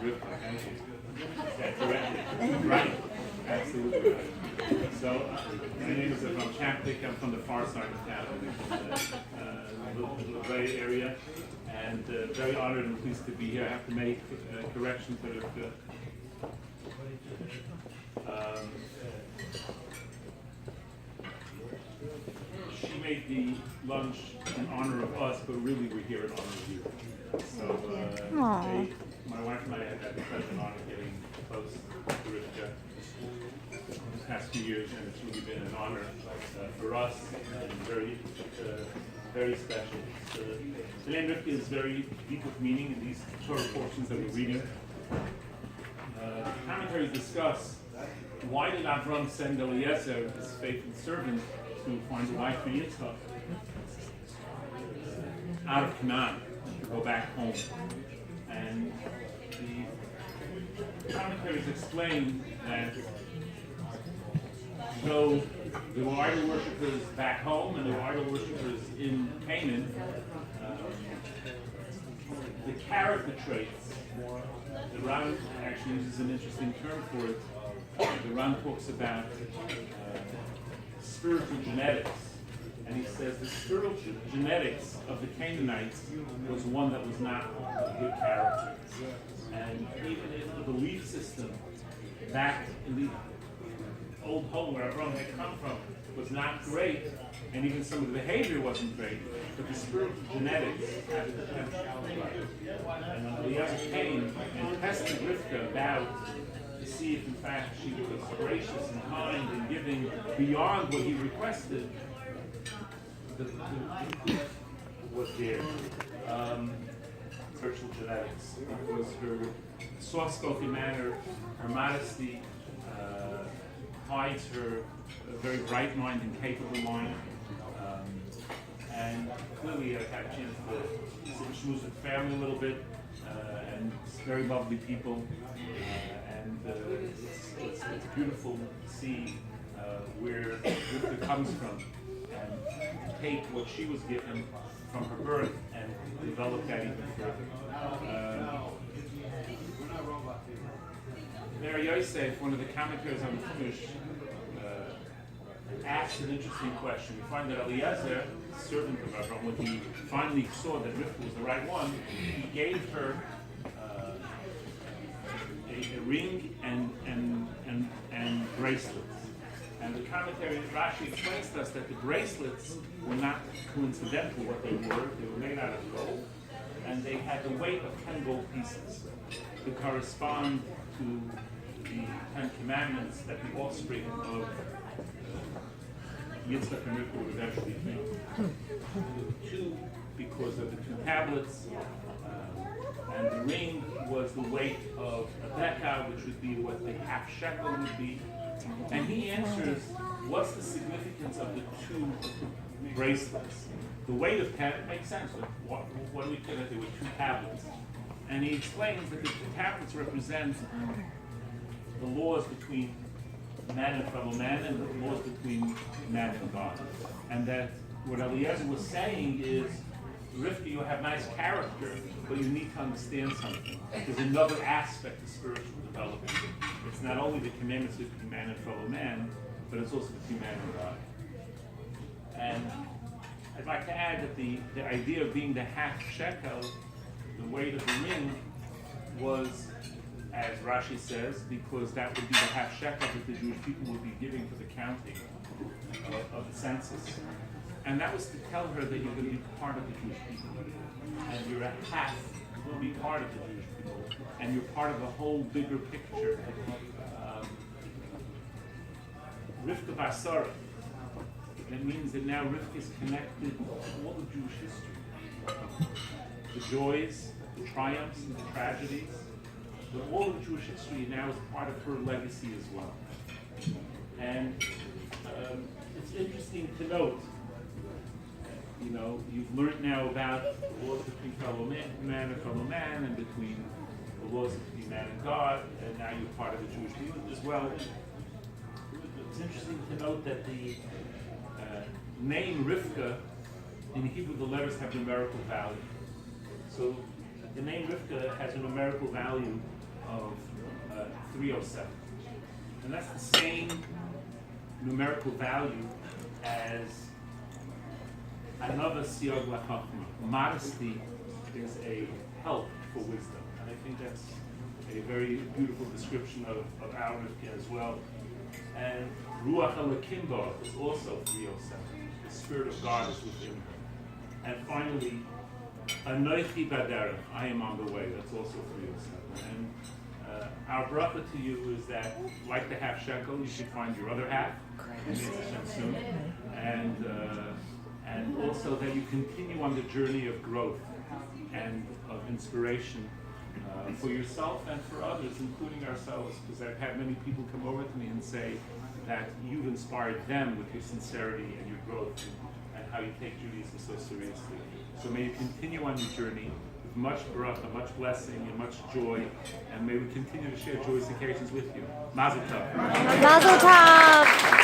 Rivka, thank you. That's correct. Right. Absolutely right. So, my name is Rabbi I'm from the far side of town, the Bay area, and very honored and pleased to be here. I have to make a correction to Rivka. She made the lunch in honor of us, but really we're here in honor of you. So, my wife and I have had the pleasure and honor of getting close to Rivka in the past few years, and it's really been an honor for us and very special. The name Rivka is very deep with meaning in these Torah portions that we're reading. Commentaries discuss why did Avram send Eliezer, his faithful servant, to find a wife for Yitzchak out of Canaan to go back home. And the commentaries explain that though there were idol worshippers back home and there were idol worshippers in Canaan, the character traits, the Ram actually uses an interesting term for it. The Ram talks about spiritual genetics, and he says the spiritual genetics of the Canaanites was one that was not of good character. And even if the belief system back in the old home where Abraham had come from was not great, and even some of the behavior wasn't great, but the spiritual genetics had a challenge right. And when Eliezer came and tested Rivka about to see if in fact she was gracious and kind and giving beyond what he requested, the proof was there. Spiritual genetics. It was her soft-spoken manner, her modesty, hides her very bright mind and capable mind. And clearly I had a chance to sit and schmooze with the family a little bit, and it's very lovely people. And it's beautiful to see where Rivka comes from and take what she was given from her birth and develop that even further. Mary Yosef, one of the commentators on the Chumash, asked an interesting question. We find that Eliezer, servant of Abraham, when he finally saw that Rivka was the right one, he gave her a ring and bracelets. And the commentary Rashi explains to us that the bracelets were not coincidental what they were made out of gold, and they had the weight of 10 gold pieces to correspond to the 10 commandments that the offspring of Yitzchak and Rivka would eventually be. Two, because of the two tablets, and the ring was the weight of a deca, which would be what the half shekel would be. And he answers, what's the significance of the two bracelets? The weight of 10 makes sense. What do we think that there were two tablets? And he explains that the two tablets represent the laws between man and fellow man and the laws between man and God. And that what Eliezer was saying is, Rivka, you have nice character, but you need to understand something. There's another aspect of spiritual development. It's not only the commandments between man and fellow man, but it's also between man and God. And I'd like to add that the idea of being the half shekel, the weight of the ring, was, as Rashi says, because that would be the half shekel that the Jewish people would be giving for the counting of the census. And that was to tell her that you're going to be part of the Jewish people. And you're a half to be part of the Jewish people. And you're part of a whole bigger picture. Rivka Basara. That means that now Rivka is connected to all the Jewish history. The joys, the triumphs, and the tragedies. But all of Jewish history now is part of her legacy as well. And it's interesting to note, you know, you've learned now about the laws between fellow man and fellow man, and between the laws between man and God, and now you're part of the Jewish people as well. It's interesting to note that the name Rivka, in Hebrew the letters have numerical value. So the name Rivka has a numerical value of 307. And that's the same numerical value as another siyag l'chachma. Modesty is a help for wisdom. And I think that's a very beautiful description of our Rivka as well. And Ruach Elokim is also 307. The Spirit of God is within her. And finally, Anochi Baderech, I am on the way. That's also 307. And our bracha to you is that, like the half shekel, you should find your other half soon, and also that you continue on the journey of growth and of inspiration for yourself and for others, including ourselves, because I've had many people come over to me and say that you've inspired them with your sincerity and your growth and how you take Judaism so seriously. So may you continue on your journey with much bracha, much blessing, and much joy, and may we continue to share joyous occasions with you. Mazel tov. Mazel tov.